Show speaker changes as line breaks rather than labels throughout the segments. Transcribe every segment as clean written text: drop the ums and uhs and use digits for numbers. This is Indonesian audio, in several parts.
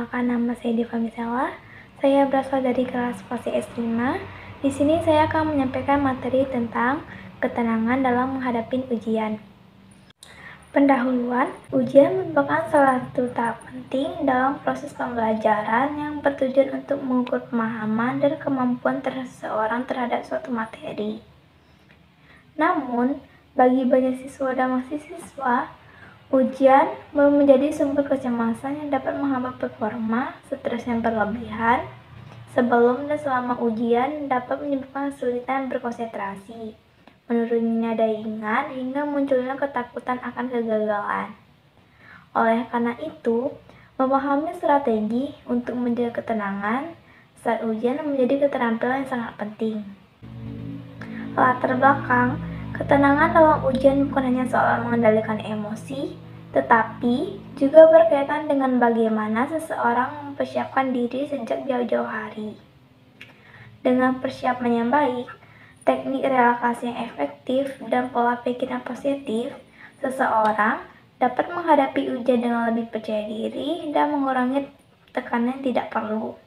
Perkenalkan, nama saya Diva Misela. Saya berasal dari kelas Spasi S5. Di sini saya akan menyampaikan materi tentang ketenangan dalam menghadapi ujian. Pendahuluan, ujian merupakan salah satu tahap penting dalam proses pembelajaran yang bertujuan untuk mengukur pemahaman dan kemampuan seseorang terhadap suatu materi. Namun, bagi banyak siswa dan mahasiswa, ujian menjadi sumber kecemasan yang dapat menghambat performa, stres yang berlebihan sebelum dan selama ujian dapat menyebabkan kesulitan berkonsentrasi, menurunnya daya ingat, hingga munculnya ketakutan akan kegagalan. Oleh karena itu, memahami strategi untuk menjaga ketenangan saat ujian menjadi keterampilan yang sangat penting. Latar belakang, ketenangan dalam ujian bukan hanya soal mengendalikan emosi, tetapi juga berkaitan dengan bagaimana seseorang mempersiapkan diri sejak jauh-jauh hari. Dengan persiapan yang baik, teknik relaksasi yang efektif, dan pola pikir yang positif, seseorang dapat menghadapi ujian dengan lebih percaya diri dan mengurangi tekanan yang tidak perlu.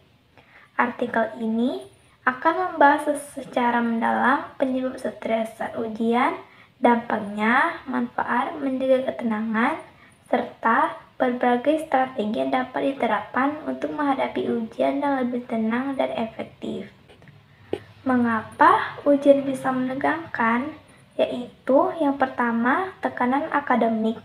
Artikel ini akan membahas secara mendalam penyebab stres saat ujian, dampaknya, manfaat menjaga ketenangan, serta berbagai strategi yang dapat diterapkan untuk menghadapi ujian dan lebih tenang dan efektif. Mengapa ujian bisa menegangkan? Yaitu yang pertama, tekanan akademik.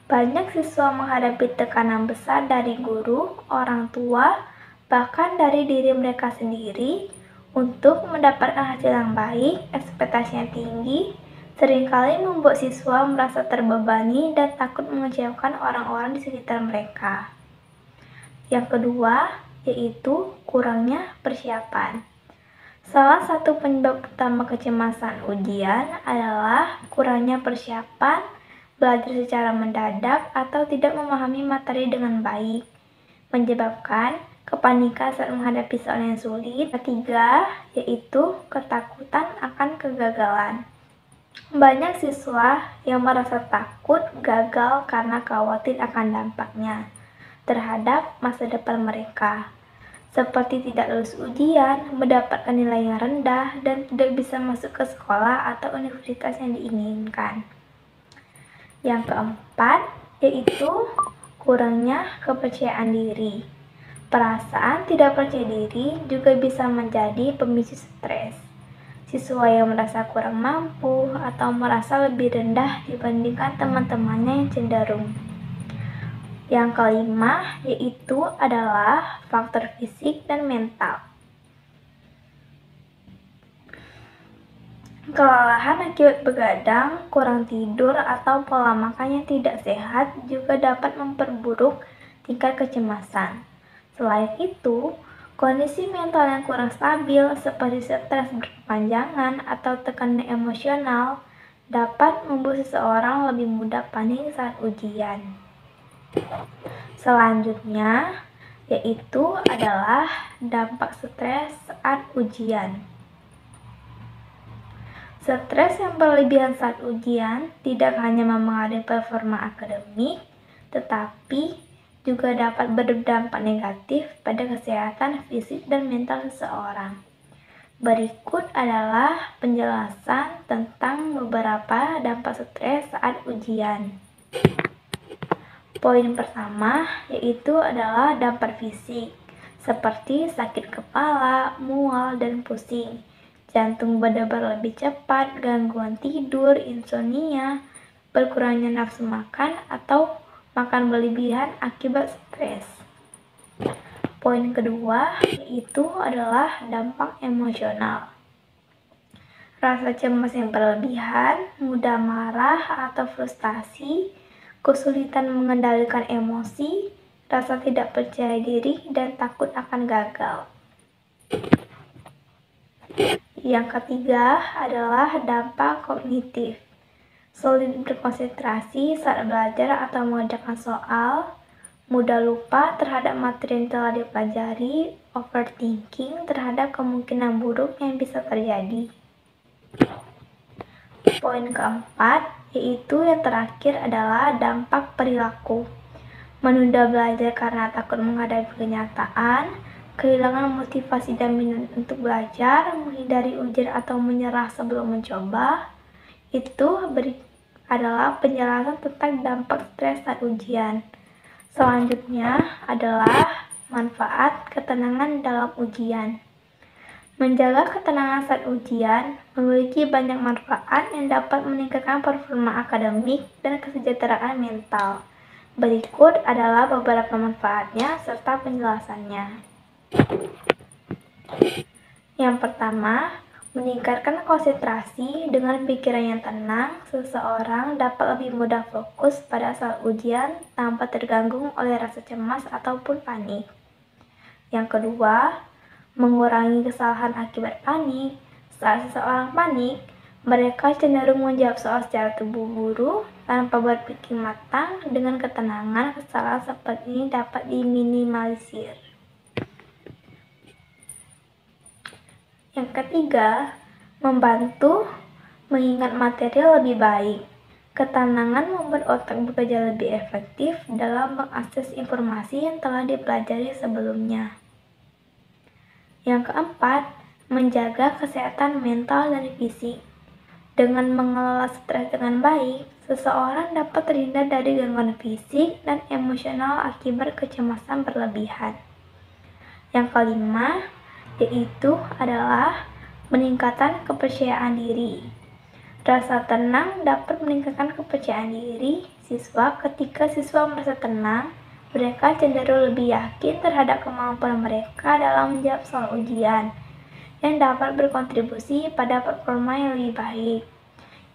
Banyak siswa menghadapi tekanan besar dari guru, orang tua, bahkan dari diri mereka sendiri untuk mendapatkan hasil yang baik. Ekspektasi yang tinggi seringkali membuat siswa merasa terbebani dan takut mengecewakan orang-orang di sekitar mereka. Yang kedua, yaitu kurangnya persiapan. Salah satu penyebab utama kecemasan ujian adalah kurangnya persiapan, belajar secara mendadak, atau tidak memahami materi dengan baik, menyebabkan kepanikan saat menghadapi soal yang sulit. Ketiga, yaitu ketakutan akan kegagalan. Banyak siswa yang merasa takut gagal karena khawatir akan dampaknya terhadap masa depan mereka, seperti tidak lulus ujian, mendapatkan nilai yang rendah, dan tidak bisa masuk ke sekolah atau universitas yang diinginkan. Yang keempat, yaitu kurangnya kepercayaan diri. Perasaan tidak percaya diri juga bisa menjadi pemicu stres. Siswa yang merasa kurang mampu atau merasa lebih rendah dibandingkan teman-temannya yang cenderung. Yang kelima, yaitu adalah faktor fisik dan mental. Kelelahan akibat begadang, kurang tidur, atau pola makan yang tidak sehat juga dapat memperburuk tingkat kecemasan. Selain itu, kondisi mental yang kurang stabil seperti stres berkepanjangan atau tekanan emosional dapat membuat seseorang lebih mudah panik saat ujian. Selanjutnya, yaitu adalah dampak stres saat ujian. Stres yang berlebihan saat ujian tidak hanya mempengaruhi performa akademik, tetapi juga dapat berdampak negatif pada kesehatan fisik dan mental seseorang. Berikut adalah penjelasan tentang beberapa dampak stres saat ujian. Poin pertama yaitu adalah dampak fisik, seperti sakit kepala, mual, dan pusing, jantung berdebar lebih cepat, gangguan tidur, insomnia, berkurangnya nafsu makan, atau makan berlebihan akibat stres. Poin kedua yaitu adalah dampak emosional. Rasa cemas yang berlebihan, mudah marah atau frustasi, kesulitan mengendalikan emosi, rasa tidak percaya diri, dan takut akan gagal. Yang ketiga adalah dampak kognitif. Sulit berkonsentrasi saat belajar atau mengerjakan soal, mudah lupa terhadap materi yang telah dipelajari, overthinking terhadap kemungkinan buruk yang bisa terjadi. Poin keempat, yaitu yang terakhir adalah dampak perilaku. menunda belajar karena takut menghadapi kenyataan, kehilangan motivasi dan minat untuk belajar, menghindari ujian atau menyerah sebelum mencoba. Itu adalah penjelasan tentang dampak stres saat ujian. Selanjutnya adalah manfaat ketenangan dalam ujian. Menjaga ketenangan saat ujian memiliki banyak manfaat yang dapat meningkatkan performa akademik dan kesejahteraan mental. Berikut adalah beberapa manfaatnya serta penjelasannya. Yang pertama, meningkatkan konsentrasi. Dengan pikiran yang tenang, seseorang dapat lebih mudah fokus pada saat ujian tanpa terganggu oleh rasa cemas ataupun panik. Yang kedua, mengurangi kesalahan akibat panik. Saat seseorang panik, mereka cenderung menjawab soal secara terburu-buru tanpa berpikir matang. Dengan ketenangan, kesalahan seperti ini dapat diminimalisir. Yang ketiga, membantu mengingat materi lebih baik. Ketenangan membuat otak bekerja lebih efektif dalam mengakses informasi yang telah dipelajari sebelumnya. Yang keempat, menjaga kesehatan mental dan fisik. Dengan mengelola stres dengan baik, seseorang dapat terhindar dari gangguan fisik dan emosional akibat kecemasan berlebihan. Yang kelima, yaitu adalah peningkatan kepercayaan diri. Rasa tenang dapat meningkatkan kepercayaan diri siswa. Ketika siswa merasa tenang, mereka cenderung lebih yakin terhadap kemampuan mereka dalam menjawab soal ujian, yang dapat berkontribusi pada performa yang lebih baik.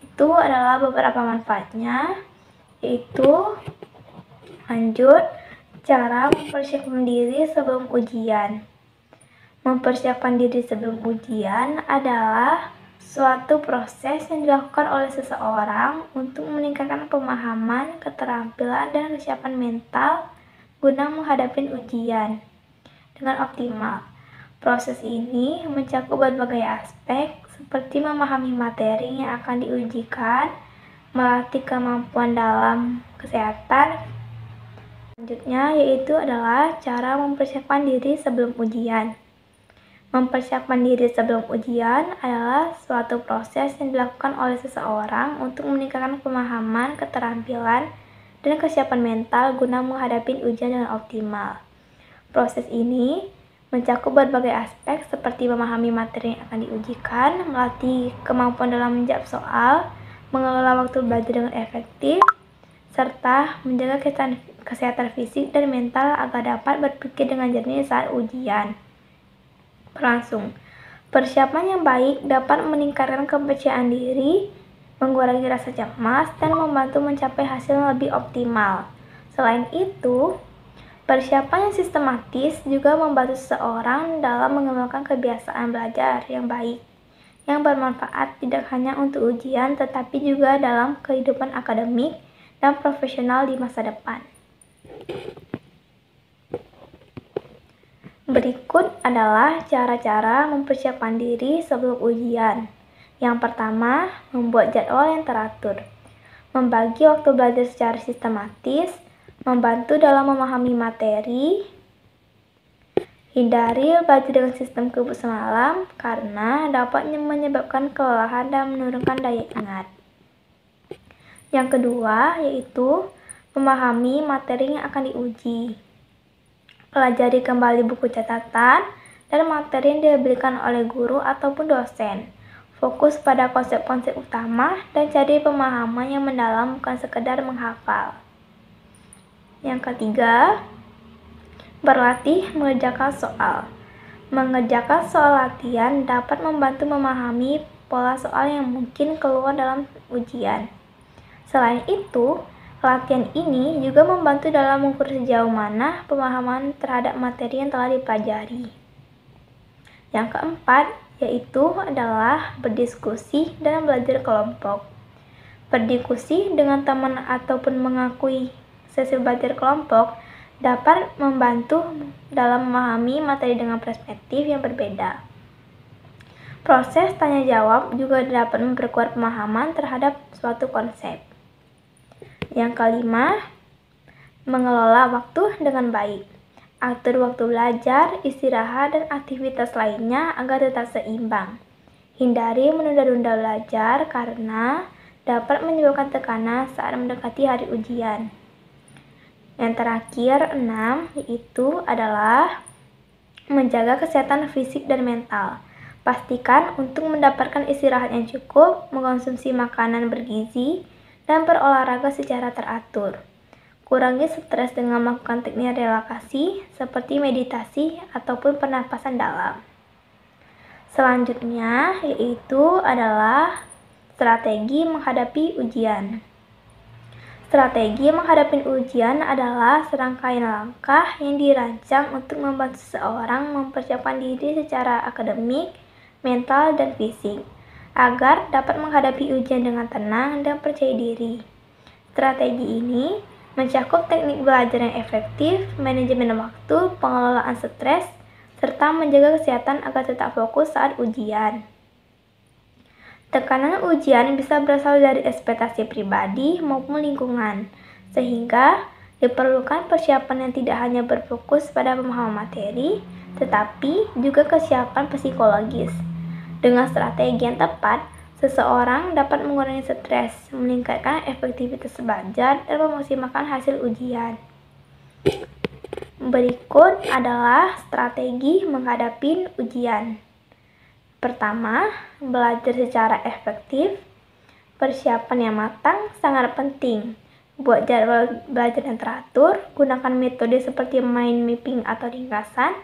Itu adalah beberapa manfaatnya, yaitu lanjut cara mempersiapkan diri sebelum ujian. Mempersiapkan diri sebelum ujian adalah suatu proses yang dilakukan oleh seseorang untuk meningkatkan pemahaman, keterampilan, dan kesiapan mental guna menghadapi ujian dengan optimal. Proses ini mencakup berbagai aspek seperti memahami materi yang akan diujikan, melatih kemampuan dalam kesehatan. Selanjutnya yaitu adalah cara mempersiapkan diri sebelum ujian. Mempersiapkan diri sebelum ujian adalah suatu proses yang dilakukan oleh seseorang untuk meningkatkan pemahaman, keterampilan, dan kesiapan mental guna menghadapi ujian dengan optimal. Proses ini mencakup berbagai aspek seperti memahami materi yang akan diujikan, melatih kemampuan dalam menjawab soal, mengelola waktu belajar dengan efektif, serta menjaga kesehatan fisik dan mental agar dapat berpikir dengan jernih saat ujian berlangsung. Persiapan yang baik dapat meningkatkan kepercayaan diri, mengurangi rasa cemas, dan membantu mencapai hasil yang lebih optimal. Selain itu, persiapan yang sistematis juga membantu seseorang dalam mengembangkan kebiasaan belajar yang baik, yang bermanfaat tidak hanya untuk ujian tetapi juga dalam kehidupan akademik dan profesional di masa depan. Berikut adalah cara-cara mempersiapkan diri sebelum ujian. Yang pertama, membuat jadwal yang teratur. Membagi waktu belajar secara sistematis, membantu dalam memahami materi. Hindari belajar dengan sistem kebut semalam karena dapat menyebabkan kelelahan dan menurunkan daya ingat. Yang kedua, yaitu memahami materi yang akan diuji. Pelajari kembali buku catatan dan materi yang diberikan oleh guru ataupun dosen. Fokus pada konsep-konsep utama dan cari pemahaman yang mendalam, bukan sekedar menghafal. Yang ketiga, berlatih mengerjakan soal. Mengerjakan soal latihan dapat membantu memahami pola soal yang mungkin keluar dalam ujian. Selain itu, latihan ini juga membantu dalam mengukur sejauh mana pemahaman terhadap materi yang telah dipelajari. Yang keempat, yaitu adalah berdiskusi dan belajar kelompok. Berdiskusi dengan teman ataupun mengakui sesi belajar kelompok dapat membantu dalam memahami materi dengan perspektif yang berbeda. Proses tanya jawab juga dapat memperkuat pemahaman terhadap suatu konsep. Yang kelima, Mengelola waktu dengan baik. Atur waktu belajar, istirahat, dan aktivitas lainnya agar tetap seimbang. Hindari menunda-nunda belajar karena dapat menyebabkan tekanan saat mendekati hari ujian. Yang terakhir, 6, yaitu adalah menjaga kesehatan fisik dan mental. Pastikan untuk mendapatkan istirahat yang cukup, mengkonsumsi makanan bergizi, dan berolahraga secara teratur. Kurangi stres dengan melakukan teknik relaksasi seperti meditasi ataupun pernapasan dalam. Selanjutnya yaitu adalah strategi menghadapi ujian. Strategi menghadapi ujian adalah serangkaian langkah yang dirancang untuk membantu seseorang mempersiapkan diri secara akademik, mental, dan fisik, agar dapat menghadapi ujian dengan tenang dan percaya diri. Strategi ini mencakup teknik belajar yang efektif, manajemen waktu, pengelolaan stres, serta menjaga kesehatan agar tetap fokus saat ujian. Tekanan ujian bisa berasal dari ekspektasi pribadi maupun lingkungan, sehingga diperlukan persiapan yang tidak hanya berfokus pada pemahaman materi, tetapi juga kesiapan psikologis. Dengan strategi yang tepat, seseorang dapat mengurangi stres, meningkatkan efektivitas belajar, dan memaksimalkan hasil ujian. Berikut adalah strategi menghadapi ujian. Pertama, belajar secara efektif. Persiapan yang matang sangat penting. Buat jadwal belajar yang teratur, gunakan metode seperti mind mapping atau ringkasan,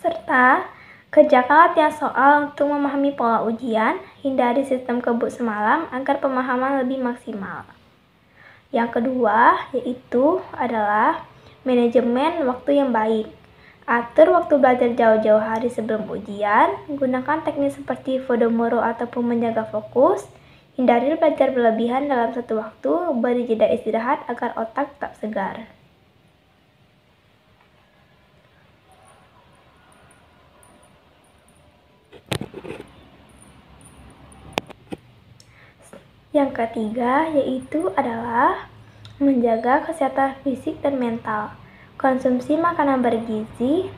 serta kerjakan latihan soal untuk memahami pola ujian, hindari sistem kebut semalam agar pemahaman lebih maksimal. Yang kedua, yaitu adalah manajemen waktu yang baik. Atur waktu belajar jauh-jauh hari sebelum ujian, gunakan teknik seperti Pomodoro ataupun menjaga fokus, hindari belajar berlebihan dalam satu waktu, beri jeda istirahat agar otak tetap segar. Yang ketiga yaitu adalah menjaga kesehatan fisik dan mental. Konsumsi makanan bergizi,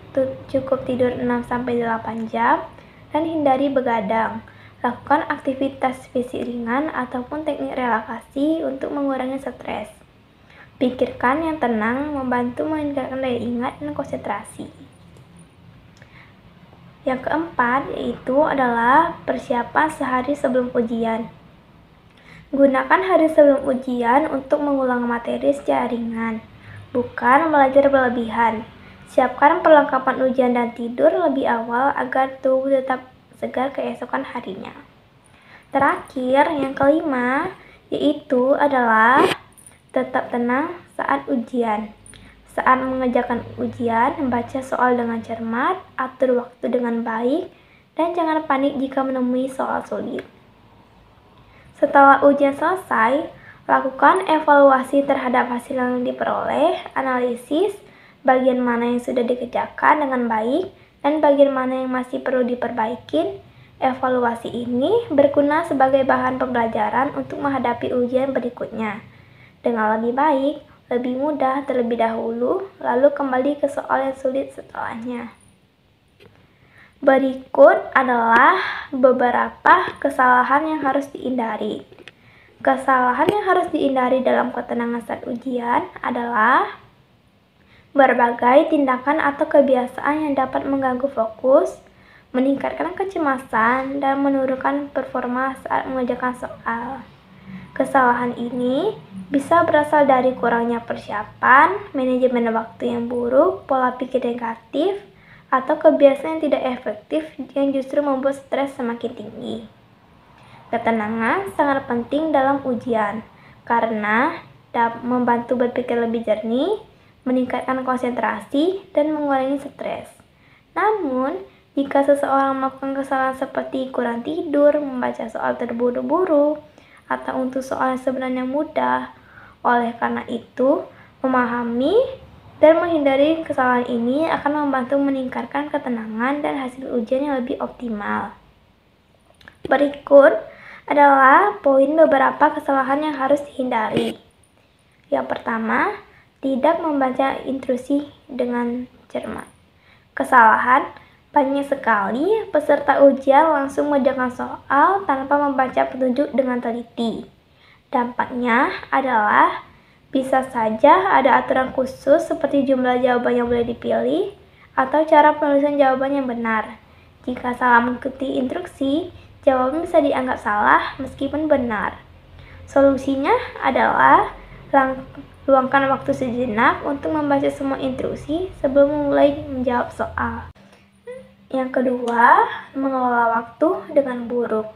cukup tidur 6-8 jam, dan hindari begadang. Lakukan aktivitas fisik ringan ataupun teknik relaksasi untuk mengurangi stres. Pikirkan yang tenang membantu meningkatkan daya ingat dan konsentrasi. Yang keempat yaitu adalah persiapan sehari sebelum ujian. Gunakan hari sebelum ujian untuk mengulang materi secara ringan, bukan belajar berlebihan. Siapkan perlengkapan ujian dan tidur lebih awal agar tubuh tetap segar keesokan harinya. Terakhir, yang kelima, yaitu adalah tetap tenang saat ujian. Saat mengerjakan ujian, baca soal dengan cermat, atur waktu dengan baik, dan jangan panik jika menemui soal sulit. Setelah ujian selesai, lakukan evaluasi terhadap hasil yang diperoleh, analisis bagian mana yang sudah dikerjakan dengan baik dan bagian mana yang masih perlu diperbaiki. Evaluasi ini berguna sebagai bahan pembelajaran untuk menghadapi ujian berikutnya dengan lebih baik, lebih mudah terlebih dahulu, lalu kembali ke soal yang sulit setelahnya. Berikut adalah beberapa kesalahan yang harus dihindari. Kesalahan yang harus dihindari dalam ketenangan saat ujian adalah berbagai tindakan atau kebiasaan yang dapat mengganggu fokus, meningkatkan kecemasan, dan menurunkan performa saat mengerjakan soal. Kesalahan ini bisa berasal dari kurangnya persiapan, manajemen waktu yang buruk, pola pikir negatif, atau kebiasaan yang tidak efektif yang justru membuat stres semakin tinggi. Ketenangan sangat penting dalam ujian karena dapat membantu berpikir lebih jernih, meningkatkan konsentrasi, dan mengurangi stres. Namun, jika seseorang melakukan kesalahan seperti kurang tidur, membaca soal terburu-buru, atau untuk soal yang sebenarnya mudah, oleh karena itu, memahami dan menghindari kesalahan ini akan membantu meningkatkan ketenangan dan hasil ujian yang lebih optimal. Berikut adalah poin beberapa kesalahan yang harus dihindari. Yang pertama, tidak membaca intrusi dengan cermat. Kesalahan, banyak sekali peserta ujian langsung mengerjakan soal tanpa membaca petunjuk dengan teliti. Dampaknya adalah bisa saja ada aturan khusus seperti jumlah jawaban yang boleh dipilih atau cara penulisan jawaban yang benar. Jika salah mengikuti instruksi, jawaban bisa dianggap salah meskipun benar. Solusinya adalah luangkan waktu sejenak untuk membaca semua instruksi sebelum mulai menjawab soal. Yang kedua, mengelola waktu dengan buruk.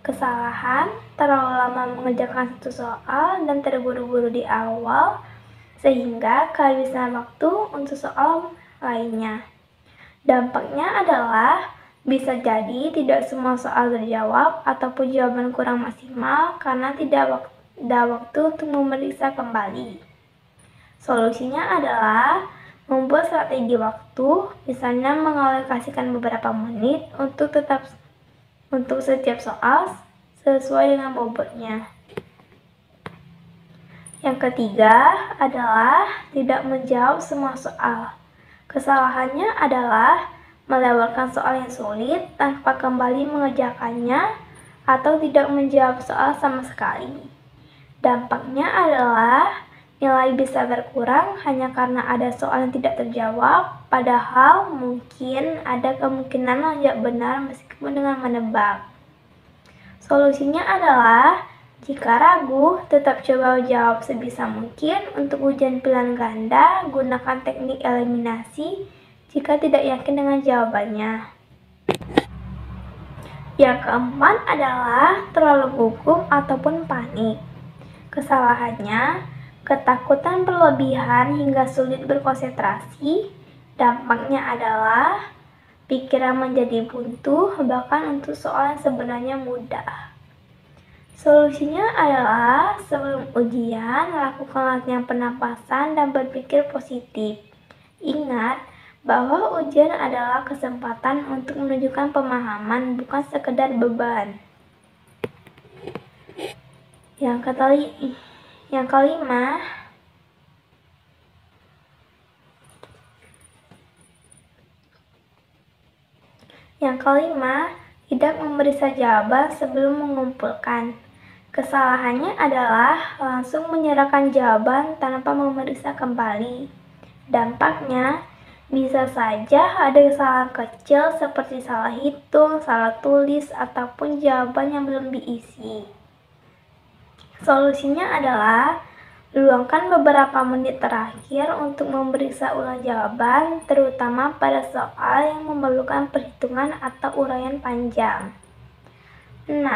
Kesalahan, terlalu lama mengerjakan satu soal dan terburu-buru di awal sehingga kehabisan waktu untuk soal lainnya. Dampaknya adalah bisa jadi tidak semua soal terjawab ataupun jawaban kurang maksimal karena tidak ada waktu untuk memeriksa kembali. Solusinya adalah membuat strategi waktu, misalnya mengalokasikan beberapa menit untuk setiap soal sesuai dengan bobotnya. Yang ketiga adalah tidak menjawab semua soal. Kesalahannya adalah melewatkan soal yang sulit tanpa kembali mengerjakannya atau tidak menjawab soal sama sekali. Dampaknya adalah nilai bisa berkurang hanya karena ada soal yang tidak terjawab, padahal mungkin ada kemungkinan jawab benar meskipun dengan menebak. Solusinya adalah jika ragu, tetap coba jawab sebisa mungkin. Untuk ujian pilihan ganda, gunakan teknik eliminasi jika tidak yakin dengan jawabannya. Yang keempat adalah terlalu gugup ataupun panik. Kesalahannya, ketakutan berlebihan hingga sulit berkonsentrasi. Dampaknya adalah pikiran menjadi buntu bahkan untuk soal yang sebenarnya mudah. Solusinya adalah sebelum ujian, lakukan latihan pernapasan dan berpikir positif. Ingat bahwa ujian adalah kesempatan untuk menunjukkan pemahaman, bukan sekedar beban. Yang kelima, tidak memeriksa jawaban sebelum mengumpulkan. Kesalahannya adalah langsung menyerahkan jawaban tanpa memeriksa kembali. Dampaknya, bisa saja ada kesalahan kecil seperti salah hitung, salah tulis, ataupun jawaban yang belum diisi. Solusinya adalah luangkan beberapa menit terakhir untuk memeriksa ulang jawaban, terutama pada soal yang memerlukan perhitungan atau uraian panjang. 6.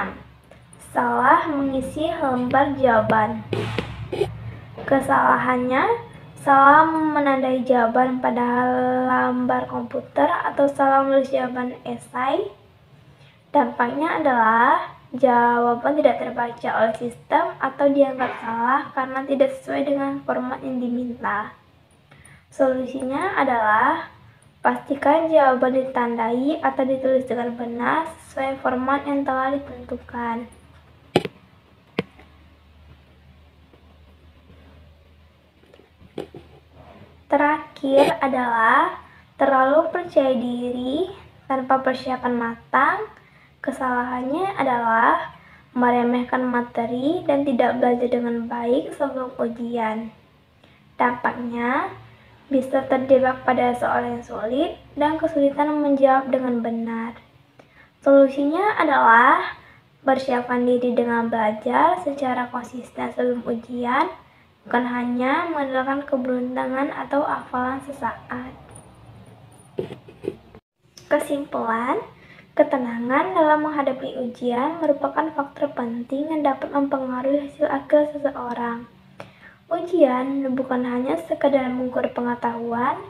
Salah mengisi lembar jawaban. Kesalahannya, salah menandai jawaban pada lembar komputer atau salah menulis jawaban esai. Dampaknya adalah jawaban tidak terbaca oleh sistem atau dianggap salah karena tidak sesuai dengan format yang diminta. Solusinya adalah pastikan jawaban ditandai atau ditulis dengan benar sesuai format yang telah ditentukan. Terakhir adalah terlalu percaya diri tanpa persiapan matang. Kesalahannya adalah meremehkan materi dan tidak belajar dengan baik sebelum ujian. Dampaknya bisa terjebak pada soal yang sulit dan kesulitan menjawab dengan benar. Solusinya adalah persiapkan diri dengan belajar secara konsisten sebelum ujian, bukan hanya mengandalkan keberuntungan atau hafalan sesaat. Kesimpulan, ketenangan dalam menghadapi ujian merupakan faktor penting yang dapat mempengaruhi hasil akhir seseorang. Ujian bukan hanya sekedar mengukur pengetahuan,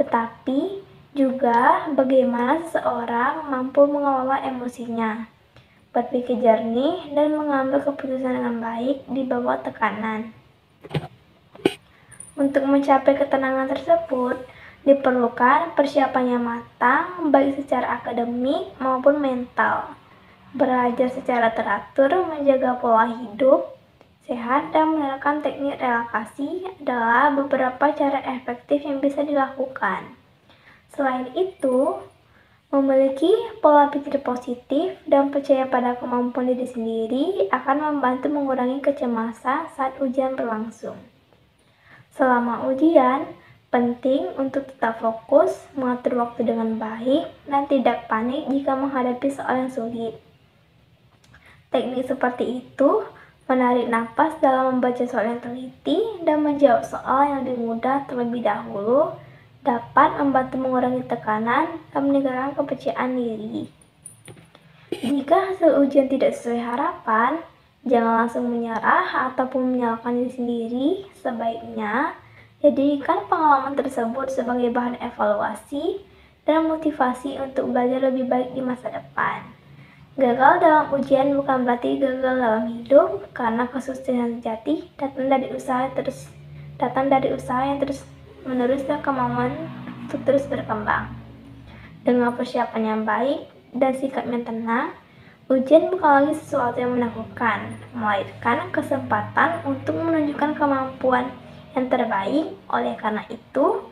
tetapi juga bagaimana seseorang mampu mengelola emosinya, berpikir jernih, dan mengambil keputusan dengan baik di bawah tekanan. Untuk mencapai ketenangan tersebut, diperlukan persiapan yang matang, baik secara akademik maupun mental. Belajar secara teratur, menjaga pola hidup, sehat dan menerapkan teknik relaksasi adalah beberapa cara efektif yang bisa dilakukan. Selain itu, memiliki pola pikir positif dan percaya pada kemampuan diri sendiri akan membantu mengurangi kecemasan saat ujian berlangsung. Selama ujian, penting untuk tetap fokus, mengatur waktu dengan baik, dan tidak panik jika menghadapi soal yang sulit. Teknik seperti itu menarik napas dalam membaca soal yang teliti dan menjawab soal yang lebih mudah terlebih dahulu dapat membantu mengurangi tekanan dan meningkatkan kepercayaan diri. Jika hasil ujian tidak sesuai harapan, jangan langsung menyerah ataupun menyalahkan diri sendiri. Sebaiknya jadikan pengalaman tersebut sebagai bahan evaluasi dan motivasi untuk belajar lebih baik di masa depan. Gagal dalam ujian bukan berarti gagal dalam hidup, karena kesuksesan sejati datang dari usaha yang terus menerus dan kemauan untuk terus berkembang. Dengan persiapan yang baik dan sikap yang tenang, ujian bukan lagi sesuatu yang menakutkan, melainkan kesempatan untuk menunjukkan kemampuan yang terbaik. Oleh karena itu,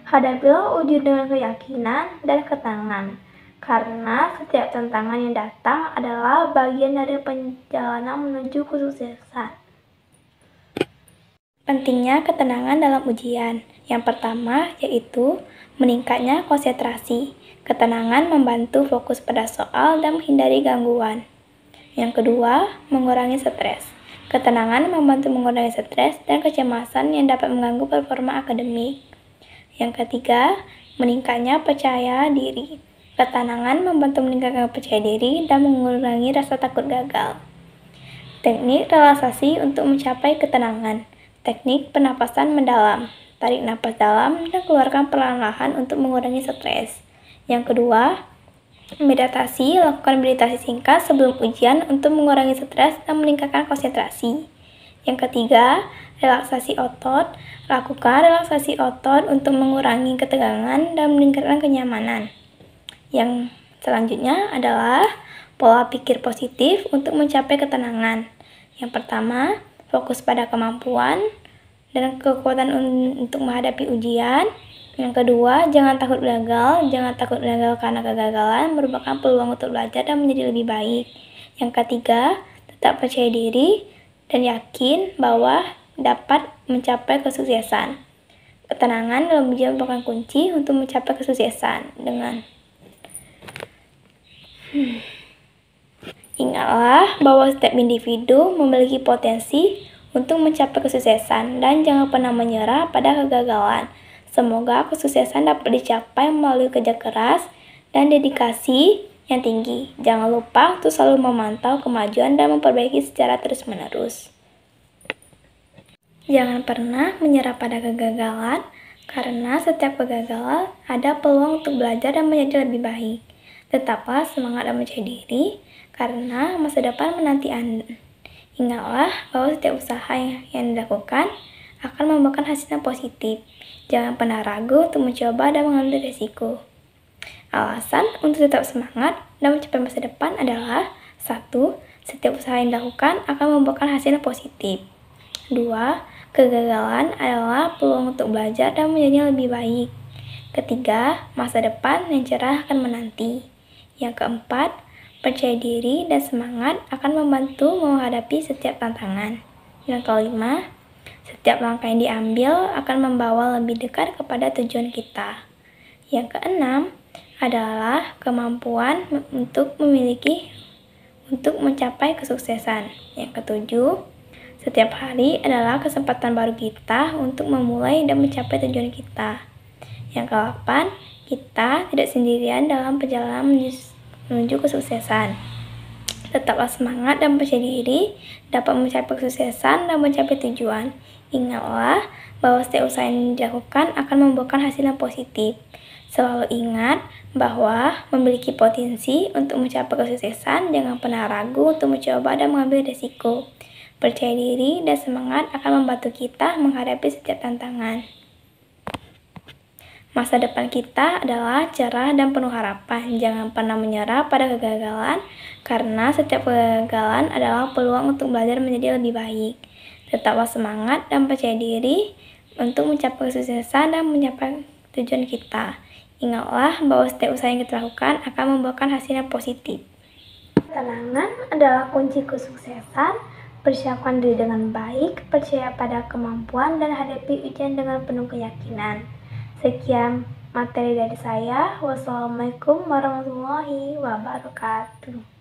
hadapilah ujian dengan keyakinan dan ketenangan, karena setiap tantangan yang datang adalah bagian dari perjalanan menuju kesuksesan. Pentingnya ketenangan dalam ujian. Yang pertama yaitu meningkatnya konsentrasi. Ketenangan membantu fokus pada soal dan menghindari gangguan. Yang kedua, mengurangi stres. Ketenangan membantu mengurangi stres dan kecemasan yang dapat mengganggu performa akademik. Yang ketiga, meningkatnya percaya diri. Ketenangan membantu meningkatkan percaya diri dan mengurangi rasa takut gagal. Teknik relaksasi untuk mencapai ketenangan. Teknik pernapasan mendalam. Tarik napas dalam dan keluarkan perlahan-lahan untuk mengurangi stres. Yang kedua, meditasi. Lakukan meditasi singkat sebelum ujian untuk mengurangi stres dan meningkatkan konsentrasi. Yang ketiga, relaksasi otot. Lakukan relaksasi otot untuk mengurangi ketegangan dan meningkatkan kenyamanan. Yang selanjutnya adalah pola pikir positif untuk mencapai ketenangan. Yang pertama, fokus pada kemampuan dan kekuatan untuk menghadapi ujian. Yang kedua, jangan takut gagal. Jangan takut gagal karena kegagalan merupakan peluang untuk belajar dan menjadi lebih baik. Yang ketiga, tetap percaya diri dan yakin bahwa dapat mencapai kesuksesan. Ketenangan dalam ujian merupakan kunci untuk mencapai kesuksesan. Ingatlah bahwa setiap individu memiliki potensi untuk mencapai kesuksesan dan jangan pernah menyerah pada kegagalan. Semoga kesuksesan dapat dicapai melalui kerja keras dan dedikasi yang tinggi. Jangan lupa untuk selalu memantau kemajuan dan memperbaiki secara terus-menerus. Jangan pernah menyerah pada kegagalan, karena setiap kegagalan ada peluang untuk belajar dan menjadi lebih baik. Tetaplah semangat dan percaya diri, karena masa depan menanti Anda. Ingatlah bahwa setiap usaha yang dilakukan akan membuahkan hasil yang positif. Jangan pernah ragu untuk mencoba dan mengambil risiko. Alasan untuk tetap semangat dan mencapai masa depan adalah 1. Setiap usaha yang dilakukan akan membuahkan hasil yang positif. 2. Kegagalan adalah peluang untuk belajar dan menjadi lebih baik. Ketiga, masa depan yang cerah akan menanti. Yang keempat, percaya diri dan semangat akan membantu menghadapi setiap tantangan. Yang kelima, setiap langkah yang diambil akan membawa lebih dekat kepada tujuan kita. Yang keenam adalah kemampuan untuk mencapai kesuksesan. Yang ketujuh, setiap hari adalah kesempatan baru kita untuk memulai dan mencapai tujuan kita. Yang ke-8, kita tidak sendirian dalam perjalanan menuju kesuksesan. Tetaplah semangat dan percaya diri dapat mencapai kesuksesan dan mencapai tujuan. Ingatlah bahwa setiap usaha yang dilakukan akan membuahkan hasil yang positif. Selalu ingat bahwa memiliki potensi untuk mencapai kesuksesan. Jangan pernah ragu untuk mencoba dan mengambil risiko. Percaya diri dan semangat akan membantu kita menghadapi setiap tantangan. Masa depan kita adalah cerah dan penuh harapan. Jangan pernah menyerah pada kegagalan, karena setiap kegagalan adalah peluang untuk belajar menjadi lebih baik. Tetaplah semangat dan percaya diri untuk mencapai kesuksesan dan mencapai tujuan kita. Ingatlah bahwa setiap usaha yang kita lakukan akan membuahkan hasil yang positif. Ketenangan adalah kunci kesuksesan. Persiapkan diri dengan baik, percaya pada kemampuan, dan hadapi ujian dengan penuh keyakinan. Sekian materi dari saya. Wassalamualaikum warahmatullahi wabarakatuh.